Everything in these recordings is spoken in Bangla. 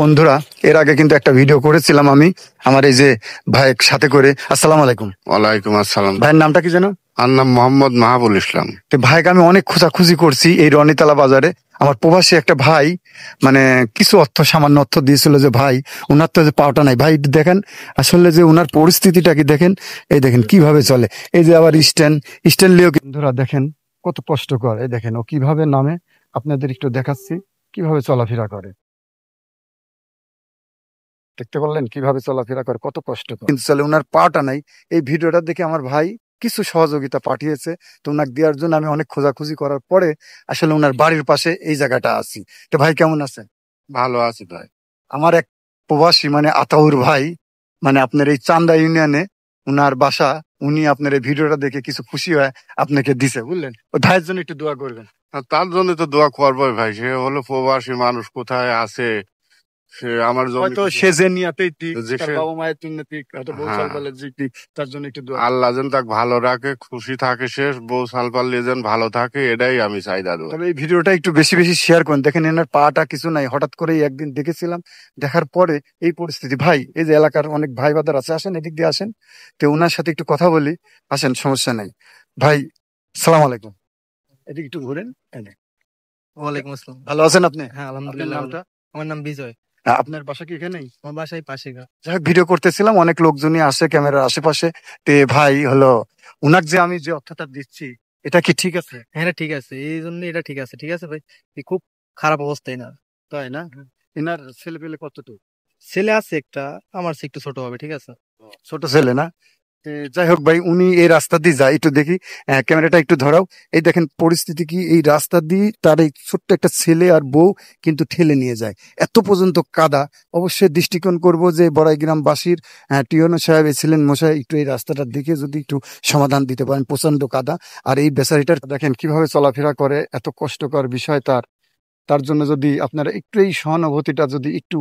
বন্ধুরা, এর আগে কিন্তু একটা ভিডিও করেছিলাম আমি আমার এই যে ভাইয়ের সাথে করে। আসসালামু আলাইকুম। ওয়ালাইকুম আসসালাম। ভাইয়ের নামটা কি যেন? আমার নাম মোহাম্মদ মাহাবুল ইসলাম। তো ভাইকে আমি অনেক খোঁজাখুঁজি করছি এই রনিতলা বাজারে। আমার প্রবাসী একটা ভাই মানে কিছু সামান্য অর্থ দিয়েছিল যে ভাই উনার তো যে পাওটা নাই। ভাই দেখেন আসলে যে উনার পরিস্থিতিটা কি দেখেন, এই দেখেন কিভাবে চলে। এই যে আবার স্ট্যান্ড লিও বন্ধুরা দেখেন কত কষ্টকর। এই দেখেন ও কিভাবে নামে, আপনাদের একটু দেখাচ্ছি কিভাবে চলাফেরা করে। দেখতে পারলেন কিভাবে চলাফেরা করে, কত কষ্ট কিন্তু চলে। ওনার পাটা নাই। এই ভিডিওটা দেখে আমার ভাই কিছু সহযোগিতা পাঠিয়েছে, তো ওনাকে দেওয়ার জন্য আমি অনেক খোঁজাখুঁজি করার পরে আসলে ওনার বাড়ির পাশে এই জায়গাটা আছি। তো ভাই কেমন আছেন? ভালো আছি ভাই। আমার এক প্রবাসী মানে আতাউর ভাই, মানে আপনার এই চান্দা ইউনিয়নে উনার বাসা। উনি আপনার এই ভিডিওটা দেখে কিছু খুশি হয় আপনাকে দিছে, বুঝলেন। ওই ভাইয়ের জন্য একটু দোয়া করবেন। তার জন্য তো দোয়া করবোই ভাই। সে হলো প্রবাসী মানুষ, কোথায় আছে সে আমার জন্য হয়তো সে যে নিয়াতেই দিক, যে তার সে- বাবা মায়ের জন্য দিক, হয়তো বউ হ্যাঁ। সালপালের দিক, তার জন্য একটু দোয়া। আল্লাহ যেন তাকে ভালো রাখে, খুশি থাকে, শেষ বউ সালপাল্লি যেন ভালো থাকে, এটাই আমি চাই দাদু। তবে এই ভিডিওটা একটু বেশি বেশি শেয়ার করেন। দেখেন এনার পাটা কিছু নাই, হঠাৎ করেই একদিন দেখেছিলাম, দেখার পরে এই পরিস্থিতি। ভাই এই যে এলাকার অনেক ভাই বাদার আছে, আসেন এদিক দিয়ে আসেন, তো ওনার সাথে একটু কথা বলি। আসেন, সমস্যা নেই। ভাই সালাম আলাইকুম, এদিকে একটু ঘুরেন। এনে ওয়ালাইকুম আসসালাম। ভালো আছেন আপনি? হ্যাঁ আপনার আলহামদুলিল্লাহ ভালো। নামটা? আমার নাম বিজয়। আপনার বাসা কি এখানেই? আমার বাসায় পাশে গা। যাই হোক, ভিডিও করতেছিলাম, অনেক লোকজনই আসে ক্যামেরার আশেপাশে। তে ভাই হলো উনাক যে আমি যে অর্থটা দিচ্ছি, এটা কি ঠিক আছে? হ্যাঁ এটা ঠিক আছে, এই জন্য এটা ঠিক আছে। ঠিক আছে ভাই, এই খুব খারাপ অবস্থায় না। তাই না? এনার ছেলে পেলে কতটুকু? ছেলে আছে একটা, আমার চেয়ে একটু ছোট হবে। ঠিক আছে। ছোট ছেলে না? যাই হোক ভাই, উনি এই রাস্তা দিয়ে যায়, একটু দেখি ক্যামেরাটা একটু ধরাও। এই দেখেন পরিস্থিতি কি, এই রাস্তা দিয়ে তার এই ছোট্ট একটা ছেলে আর বউ কিন্তু ঠেলে নিয়ে যায়, এত পর্যন্ত কাদা। অবশ্যই দৃষ্টিকোণ করব যে বড়াই গ্রামবাসীর টিওনো সাহেব ছিলেন মশাই, একটু এই রাস্তাটা দেখে যদি একটু সমাধান দিতে পারেন। প্রচন্ড কাদা, আর এই বেচারিটার দেখেন কিভাবে চলাফেরা করে, এত কষ্টকর বিষয় তার। তার জন্য যদি আপনারা একটু এই সহানুভূতিটা যদি একটু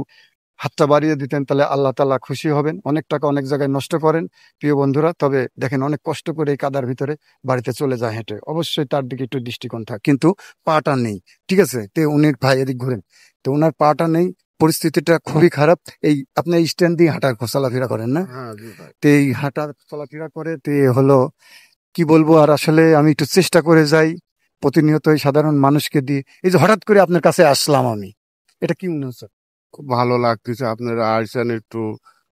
হাতটা বাড়িয়ে দিতেন, তাহলে আল্লাহ তাআলা খুশি হবেন। অনেক টাকা অনেক জায়গায় নষ্ট করেন প্রিয় বন্ধুরা, তবে দেখেন অনেক কষ্ট করে এই কাদার ভিতরে বাড়িতে চলে যায় হেঁটে। অবশ্যই তার দিকে একটু দৃষ্টিকোণ থাক, কিন্তু পাটা নেই। ঠিক আছে, তো উনি ভাই এদিক ঘুরেন, তো ওনার পাটা নেই, পরিস্থিতিটা খুবই খারাপ। এই আপনার স্ট্যান্ড দিয়ে হাঁটার চলাফেরা করেন না? হ্যাঁ জি ভাই। তো এই হাঁটার চলাফেরা করে তে হলো কি বলবো আর, আসলে আমি একটু চেষ্টা করে যাই প্রতিনিয়ত এই সাধারণ মানুষকে দিয়ে। এই যে হঠাৎ করে আপনার কাছে আসলাম আমি, এটা কি মনে হচ্ছে? খুব ভালো লাগতেছে, আপনারা আসছেন, একটু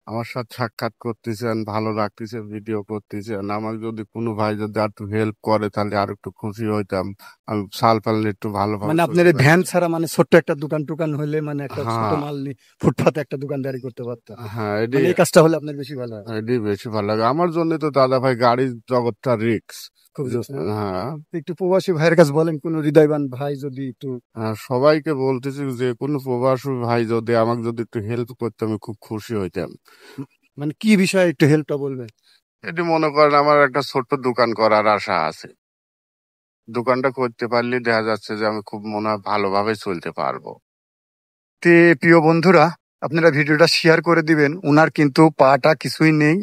আমার সাথে সাক্ষাৎ করতেছেন, ভালো লাগতেছে, ভিডিও করতেছেন। আমাকে যদি কোনো ভাই যদি আর একটু হেল্প করে তাহলে আর একটু খুশি হইতাম। আমি সাল পারলে একটু ভালোভাবে মানে আপনার এই ভ্যান ছাড়া মানে ছোট্ট একটা দোকান টোকান হলে, মানে একটা ছোট হ্যাঁ মাল নিয়ে ফুটপাতে একটা দোকানদারি করতে পারতাম। হ্যাঁ, মানে এই কাজটা হলে আপনার বেশি ভালো হয়। এটাই বেশি ভালো লাগে আমার জন্য। তো দাদা ভাই গাড়ির জগৎটা রিক্স। খুব রিস্ক না? হ্যাঁ। একটু প্রবাসী ভাইয়ের কাছে বলেন, কোন হৃদয়বান ভাই যদি একটু। সবাইকে বলতেছি যে কোনো প্রবাসী ভাই যদি আমাকে যদি একটু হেল্প করতে আমি খুব খুশি হইতাম। মানে কি বিষয়ে একটু হেল্পটা বলবেন? এটি মনে করেন আমার একটা ছোট্ট দোকান করার আশা আছে। দোকানটা করতে পারলে দেখা যাচ্ছে যে আমি খুব মনে হয় ভালোভাবে চলতে পারবো। তে প্রিয় বন্ধুরা, আপনারা ভিডিওটা শেয়ার করে দিবেন। উনার কিন্তু পাটা কিছুই নেই,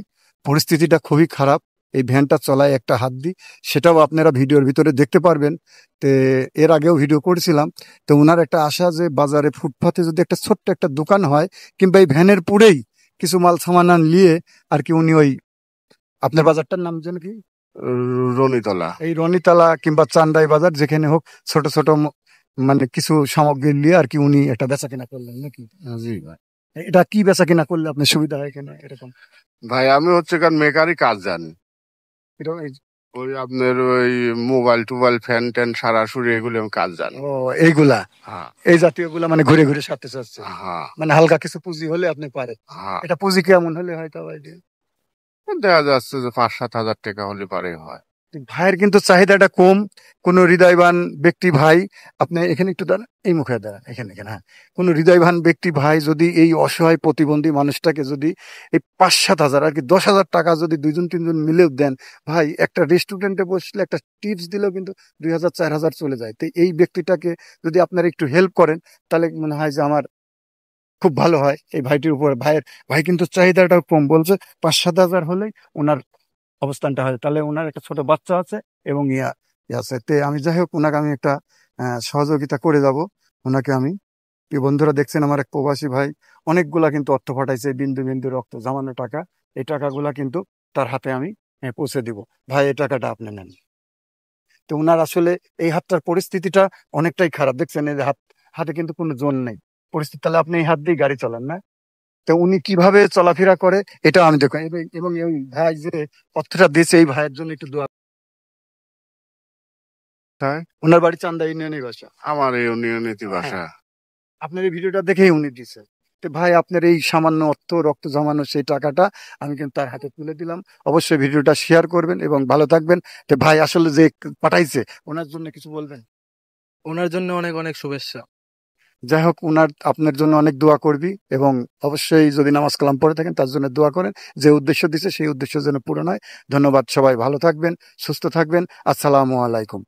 পরিস্থিতিটা খুবই খারাপ। এই ভ্যানটা চলায় একটা হাত দিই, সেটাও আপনারা ভিডিওর ভিতরে দেখতে পারবেন। তে এর আগেও ভিডিও করেছিলাম। তো উনার একটা আশা যে বাজারে ফুটপাতে যদি একটা ছোট্ট একটা দোকান হয়, কিংবা এই ভ্যানের পুরেই কিছু মাল সামান নিয়ে আর কি, উনি ওই আপনার বাজারটার নাম যেন কি, রনিতলা। এই রনিতলা কিংবা চান্দাই বাজার, যেখানে হোক ছোট ছোট মানে কিছু সামগ্রী নিয়ে আর কি উনি একটা বেচা কেনা করলেন নাকি? জি ভাই। এটা কি বেচা কিনা করলে আপনার সুবিধা হয় কেন এরকম? ভাই আমি হচ্ছে কারণ মেকারই কাজ জানি। এরকম ওই আপনার ওই মোবাইল টোবাইল ফ্যান ট্যান সারাসুরি এগুলো আমি কাজ জানি। ও এইগুলা, হ্যাঁ এই জাতীয় গুলা মানে ঘুরে ঘুরে সারতে চাচ্ছে। হ্যাঁ মানে হালকা কিছু পুঁজি হলে আপনি পারেন। হ্যাঁ। এটা পুঁজি কেমন হলে হয়তো আইডিয়া? দেখা যাচ্ছে যে 5-7 হাজার টাকা হলে পারে হয়। ভাইয়ের কিন্তু চাহিদাটা কম। কোন হৃদয়বান ব্যক্তি ভাই, আপনি এখানে একটু দাঁড়ান, এই মুখে দাঁড়ান, এখানে এখানে, হ্যাঁ। কোন হৃদয়বান ব্যক্তি ভাই যদি এই অসহায় প্রতিবন্ধী মানুষটাকে যদি এই 5-7 হাজার আর কি 10,000 টাকা যদি 2-3 জন মিলেও দেন, ভাই একটা রেস্টুরেন্টে বসলে একটা টিপস দিলেও কিন্তু 2,000-4,000 চলে যায়। তো এই ব্যক্তিটাকে যদি আপনারা একটু হেল্প করেন, তাহলে মনে হয় যে আমার খুব ভালো হয় এই ভাইটির উপর। ভাই কিন্তু চাহিদাটাও কম, বলছে 5-7 হাজার হলেই ওনার অবস্থানটা হয়। তাহলে ওনার একটা ছোট বাচ্চা আছে এবং ইয়ে আছে। তে আমি যাই হোক, ওনাকে আমি একটা সহযোগিতা করে যাব ওনাকে আমি। প্রিয় বন্ধুরা, দেখছেন আমার এক প্রবাসী ভাই অনেকগুলা কিন্তু অর্থ পাঠাইছে, বিন্দু বিন্দু রক্ত জমানো টাকা। এই টাকাগুলা কিন্তু তার হাতে আমি পৌঁছে দিব। ভাই, এই টাকাটা আপনি নেন। তো উনার আসলে এই হাতটার পরিস্থিতিটা অনেকটাই খারাপ, দেখছেন এই যে হাতে কিন্তু কোনো জোর নেই পরিস্থিতি। তাহলে আপনি এই হাত দিয়ে গাড়ি চালান না? তো উনি কিভাবে চলাফেরা করে এটা আমি দেখো। এবং এই ভাই যে অর্থটা দিয়েছে, এই ভাইয়ের জন্য একটু দোয়া। তাই ওনার বাড়ি চান্দা ইউনিয়নের বাসা। আমার এই ইউনিয়নের হ্যাঁ, বাসা। আপনার এই ভিডিওটা দেখেই উনি দিছে। তো ভাই, আপনার এই সামান্য অর্থ রক্ত জমানো সেই টাকাটা আমি কিন্তু তার হাতে তুলে দিলাম। অবশ্যই ভিডিওটা শেয়ার করবেন এবং ভালো থাকবেন। তো ভাই, আসলে যে পাঠাইছে ওনার জন্য কিছু বলবেন? ওনার জন্য অনেক অনেক শুভেচ্ছা। যাই হোক, আপনার জন্য অনেক দোয়া করবি এবং অবশ্যই যদি নামাজ কালাম পড়ে থাকেন তার জন্য দোয়া করেন। যে উদ্দেশ্য দিছে সেই উদ্দেশ্য যেন পূরণ হয়। ধন্যবাদ। সবাই ভালো থাকবেন, সুস্থ থাকবেন। আসসালামু আলাইকুম।